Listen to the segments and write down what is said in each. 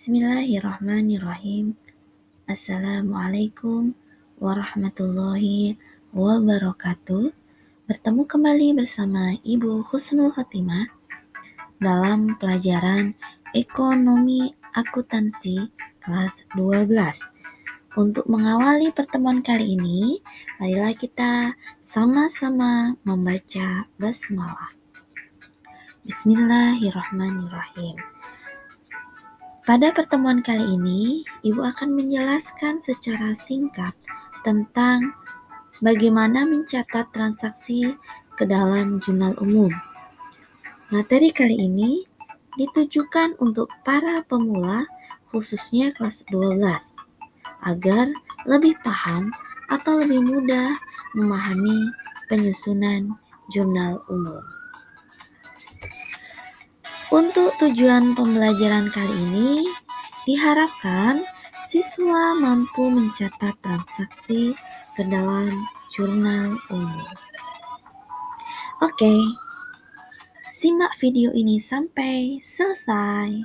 Bismillahirrahmanirrahim. Assalamualaikum warahmatullahi wabarakatuh. Bertemu kembali bersama Ibu Husnul Khotimah dalam pelajaran Ekonomi Akuntansi kelas 12. Untuk mengawali pertemuan kali ini, marilah kita sama-sama membaca basmalah. Bismillahirrahmanirrahim. Pada pertemuan kali ini, Ibu akan menjelaskan secara singkat tentang bagaimana mencatat transaksi ke dalam jurnal umum. Materi kali ini ditujukan untuk para pemula, khususnya kelas 12, agar lebih paham atau lebih mudah memahami penyusunan jurnal umum. Untuk tujuan pembelajaran kali ini, diharapkan siswa mampu mencatat transaksi ke dalam jurnal umum. Oke, simak video ini sampai selesai.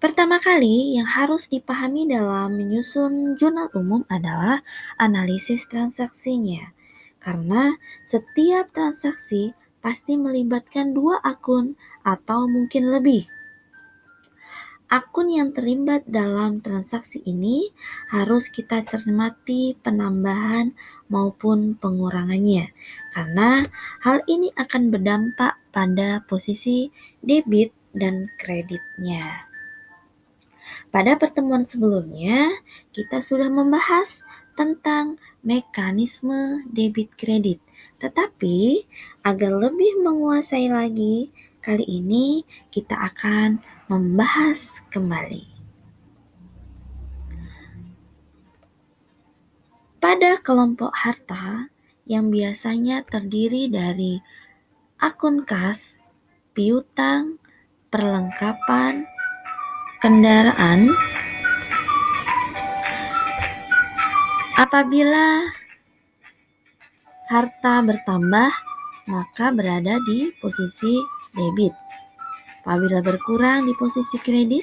Pertama kali yang harus dipahami dalam menyusun jurnal umum adalah analisis transaksinya. Karena setiap transaksi pasti melibatkan dua akun atau mungkin lebih. Akun yang terlibat dalam transaksi ini harus kita cermati penambahan maupun pengurangannya, karena hal ini akan berdampak pada posisi debit dan kreditnya. Pada pertemuan sebelumnya, kita sudah membahas tentang mekanisme debit kredit. Tetapi, agar lebih menguasai lagi, kali ini kita akan membahas kembali. Pada kelompok harta yang biasanya terdiri dari akun kas, piutang, perlengkapan, kendaraan, apabila harta bertambah, maka berada di posisi debit. Apabila berkurang di posisi kredit,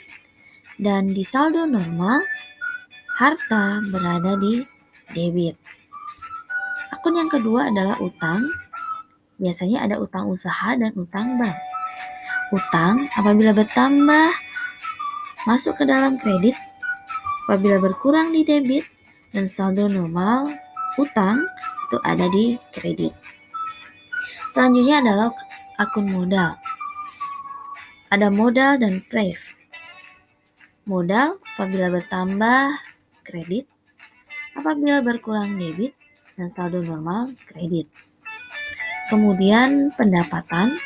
dan di saldo normal, harta berada di debit. Akun yang kedua adalah utang. Biasanya ada utang usaha dan utang bank. Utang apabila bertambah masuk ke dalam kredit, apabila berkurang di debit, dan saldo normal utang itu ada di kredit. Selanjutnya adalah akun modal. Ada modal dan pref. Modal apabila bertambah kredit, apabila berkurang debit, dan saldo normal kredit. Kemudian pendapatan.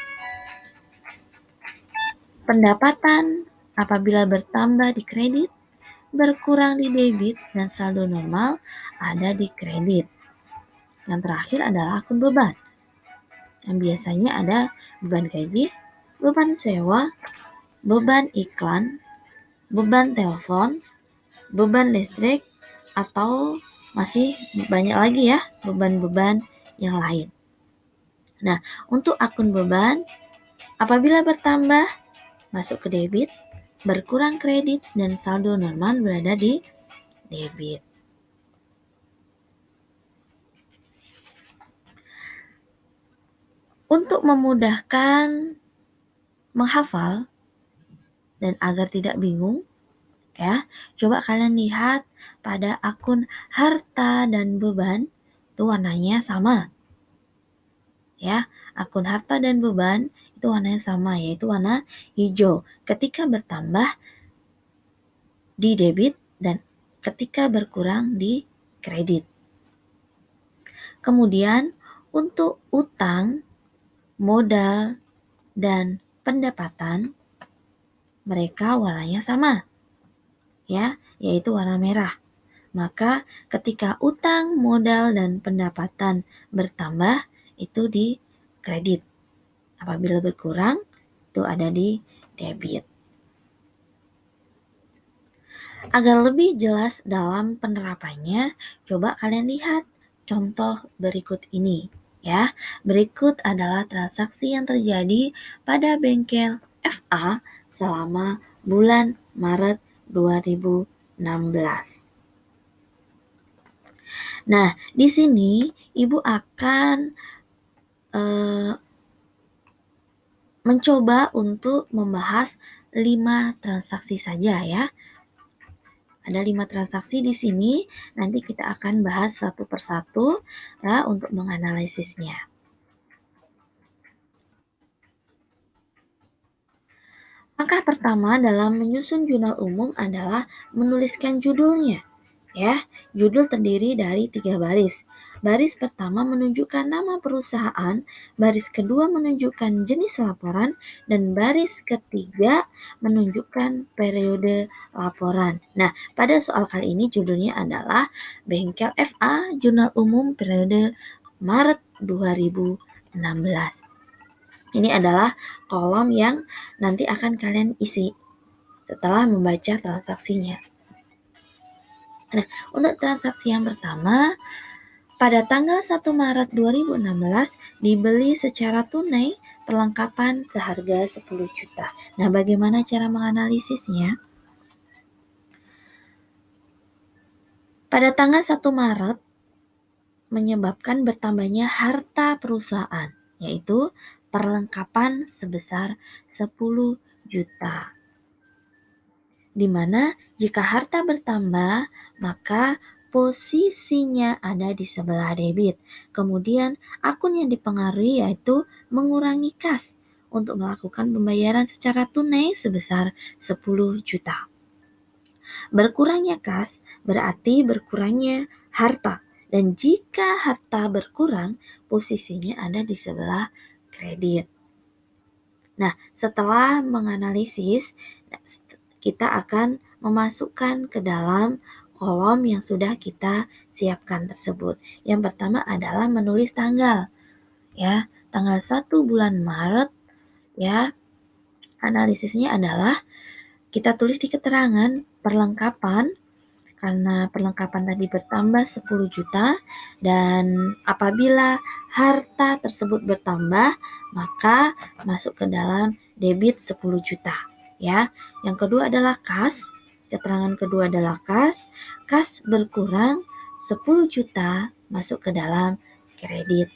Pendapatan apabila bertambah di kredit, berkurang di debit, dan saldo normal ada di kredit. Yang terakhir adalah akun beban. Yang biasanya ada beban gaji, beban sewa, beban iklan, beban telepon, beban listrik, atau masih banyak lagi ya beban-beban yang lain. Nah, untuk akun beban, apabila bertambah masuk ke debit, berkurang kredit, dan saldo normal berada di debit. Untuk memudahkan menghafal dan agar tidak bingung, ya, coba kalian lihat pada akun harta dan beban, itu warnanya sama. Ya, akun harta dan beban itu warnanya sama, yaitu warna hijau. Ketika bertambah di debit dan ketika berkurang di kredit. Kemudian untuk utang, modal, dan pendapatan, mereka warnanya sama, ya, yaitu warna merah. Maka ketika utang, modal, dan pendapatan bertambah, itu di kredit. Apabila berkurang, itu ada di debit. Agar lebih jelas dalam penerapannya, coba kalian lihat contoh berikut ini. Ya, berikut adalah transaksi yang terjadi pada bengkel FA selama bulan Maret 2016. Nah, di sini Ibu akan mencoba untuk membahas 5 transaksi saja ya. Ada 5 transaksi di sini, nanti kita akan bahas satu persatu ya untuk menganalisisnya. Langkah pertama dalam menyusun jurnal umum adalah menuliskan judulnya. Ya, judul terdiri dari 3 baris. Baris pertama menunjukkan nama perusahaan, baris kedua menunjukkan jenis laporan, dan baris ketiga menunjukkan periode laporan. Nah, pada soal kali ini judulnya adalah Bengkel FA Jurnal Umum periode Maret 2016. Ini adalah kolom yang nanti akan kalian isi setelah membaca transaksinya. Nah, untuk transaksi yang pertama, pada tanggal 1 Maret 2016 dibeli secara tunai perlengkapan seharga 10 juta. Nah, bagaimana cara menganalisisnya? Pada tanggal 1 Maret menyebabkan bertambahnya harta perusahaan, yaitu perlengkapan sebesar 10 juta. Di mana jika harta bertambah, maka posisinya ada di sebelah debit. Kemudian akun yang dipengaruhi yaitu mengurangi kas untuk melakukan pembayaran secara tunai sebesar 10 juta. Berkurangnya kas berarti berkurangnya harta. Dan jika harta berkurang, posisinya ada di sebelah kredit. Nah, setelah menganalisis, kita akan memasukkan ke dalam kolom yang sudah kita siapkan tersebut. Yang pertama adalah menulis tanggal. Ya, tanggal 1 bulan Maret ya. Analisisnya adalah kita tulis di keterangan perlengkapan karena perlengkapan tadi bertambah 10 juta dan apabila harta tersebut bertambah maka masuk ke dalam debit 10 juta ya. Yang kedua adalah kas. Keterangan kedua adalah kas. Kas berkurang 10 juta masuk ke dalam kredit.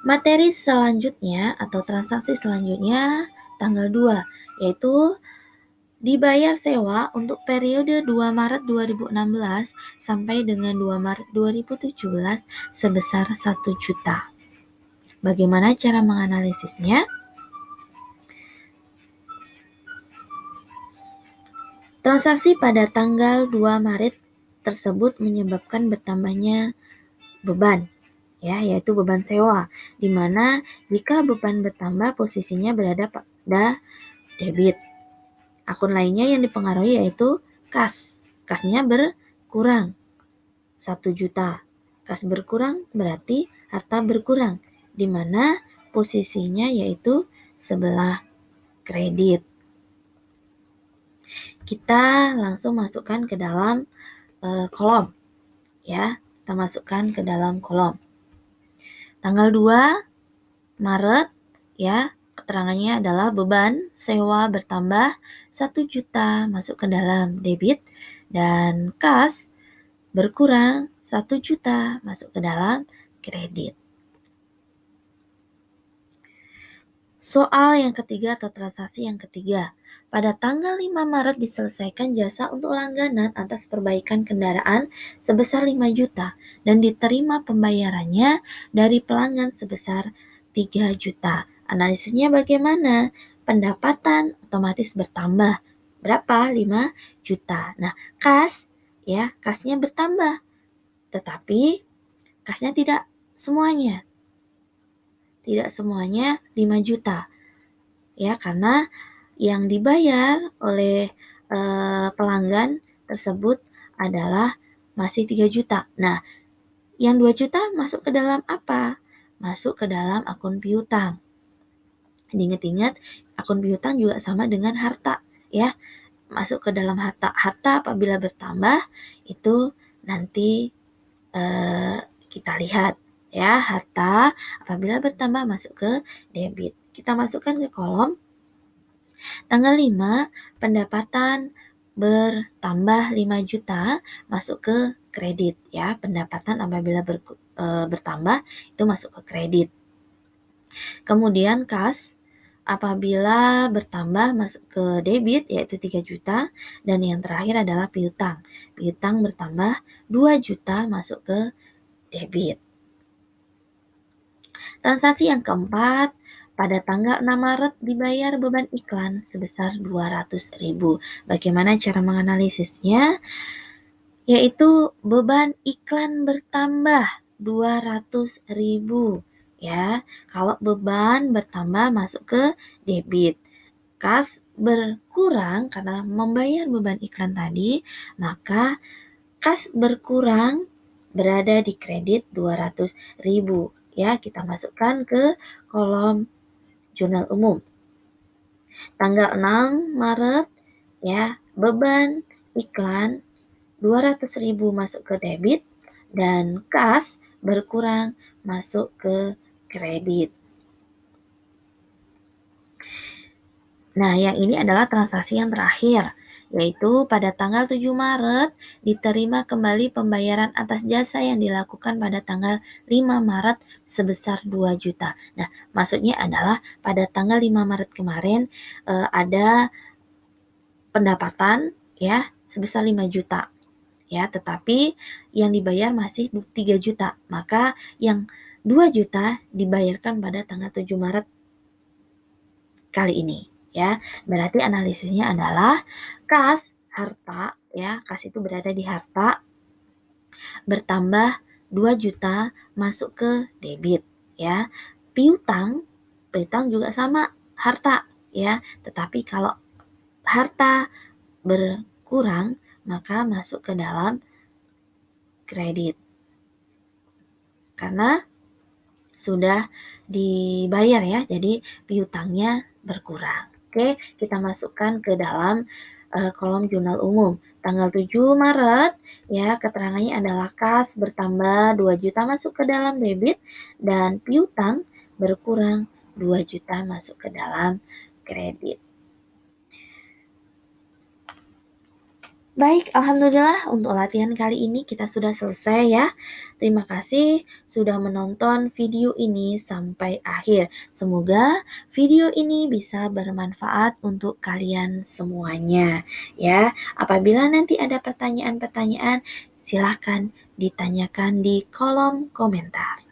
Materi selanjutnya atau transaksi selanjutnya tanggal 2 yaitu dibayar sewa untuk periode 2 Maret 2016 sampai dengan 2 Maret 2017 sebesar 1 juta. Bagaimana cara menganalisisnya? Transaksi pada tanggal 2 Maret tersebut menyebabkan bertambahnya beban, ya, yaitu beban sewa, di mana jika beban bertambah posisinya berada pada debit. Akun lainnya yang dipengaruhi yaitu kas. Kasnya berkurang 1 juta. Kas berkurang berarti harta berkurang, di mana posisinya yaitu sebelah kredit. Kita langsung masukkan ke dalam kolom. Ya, kita masukkan ke dalam kolom. Tanggal 2 Maret ya, keterangannya adalah beban sewa bertambah 1 juta masuk ke dalam debit dan kas berkurang 1 juta masuk ke dalam kredit. Soal yang ketiga atau transaksi yang ketiga. Pada tanggal 5 Maret diselesaikan jasa untuk langganan atas perbaikan kendaraan sebesar 5 juta dan diterima pembayarannya dari pelanggan sebesar 3 juta. Analisisnya bagaimana? Pendapatan otomatis bertambah. Berapa? 5 juta. Nah, kas ya, kasnya bertambah. Tetapi kasnya tidak semuanya. Tidak semuanya 5 juta. Ya, karena yang dibayar oleh pelanggan tersebut adalah masih 3 juta. Nah, yang 2 juta masuk ke dalam apa? Masuk ke dalam akun piutang. Diingat-ingat, akun piutang juga sama dengan harta, ya. Masuk ke dalam harta. Harta apabila bertambah, itu nanti kita lihat, ya. Harta apabila bertambah masuk ke debit. Kita masukkan ke kolom Tanggal 5, pendapatan bertambah 5 juta masuk ke kredit ya. Pendapatan apabila bertambah itu masuk ke kredit. Kemudian kas apabila bertambah masuk ke debit yaitu 3 juta, dan yang terakhir adalah piutang. Piutang bertambah 2 juta masuk ke debit. Transaksi yang keempat, pada tanggal 6 Maret dibayar beban iklan sebesar 200.000. Bagaimana cara menganalisisnya? Yaitu beban iklan bertambah 200.000 ya. Kalau beban bertambah masuk ke debit. Kas berkurang karena membayar beban iklan tadi, maka kas berkurang berada di kredit 200.000 ya. Kita masukkan ke kolom jurnal umum. Tanggal 6 Maret ya, beban iklan 200.000 masuk ke debit dan kas berkurang masuk ke kredit. Nah, yang ini adalah transaksi yang terakhir, yaitu pada tanggal 7 Maret diterima kembali pembayaran atas jasa yang dilakukan pada tanggal 5 Maret sebesar 2 juta. Nah, maksudnya adalah pada tanggal 5 Maret kemarin ada pendapatan ya sebesar 5 juta ya, tetapi yang dibayar masih 3 juta. Maka yang 2 juta dibayarkan pada tanggal 7 Maret kali ini ya. Berarti analisisnya adalah kas harta ya, kas itu berada di harta bertambah 2 juta masuk ke debit ya. Piutang juga sama harta ya, tetapi kalau harta berkurang maka masuk ke dalam kredit karena sudah dibayar ya, jadi piutangnya berkurang. Oke, kita masukkan ke dalam kolom jurnal umum. Tanggal 7 Maret ya, keterangannya adalah kas bertambah 2 juta masuk ke dalam debit dan piutang berkurang 2 juta masuk ke dalam kredit. Baik, alhamdulillah untuk latihan kali ini kita sudah selesai ya. Terima kasih sudah menonton video ini sampai akhir. Semoga video ini bisa bermanfaat untuk kalian semuanya ya. Apabila nanti ada pertanyaan-pertanyaan, silahkan ditanyakan di kolom komentar.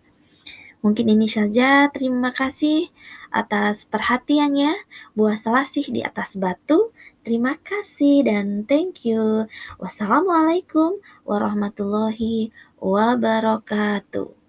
Mungkin ini saja, terima kasih atas perhatiannya. Buah selasih di atas batu. Terima kasih dan thank you. Wassalamualaikum warahmatullahi wabarakatuh.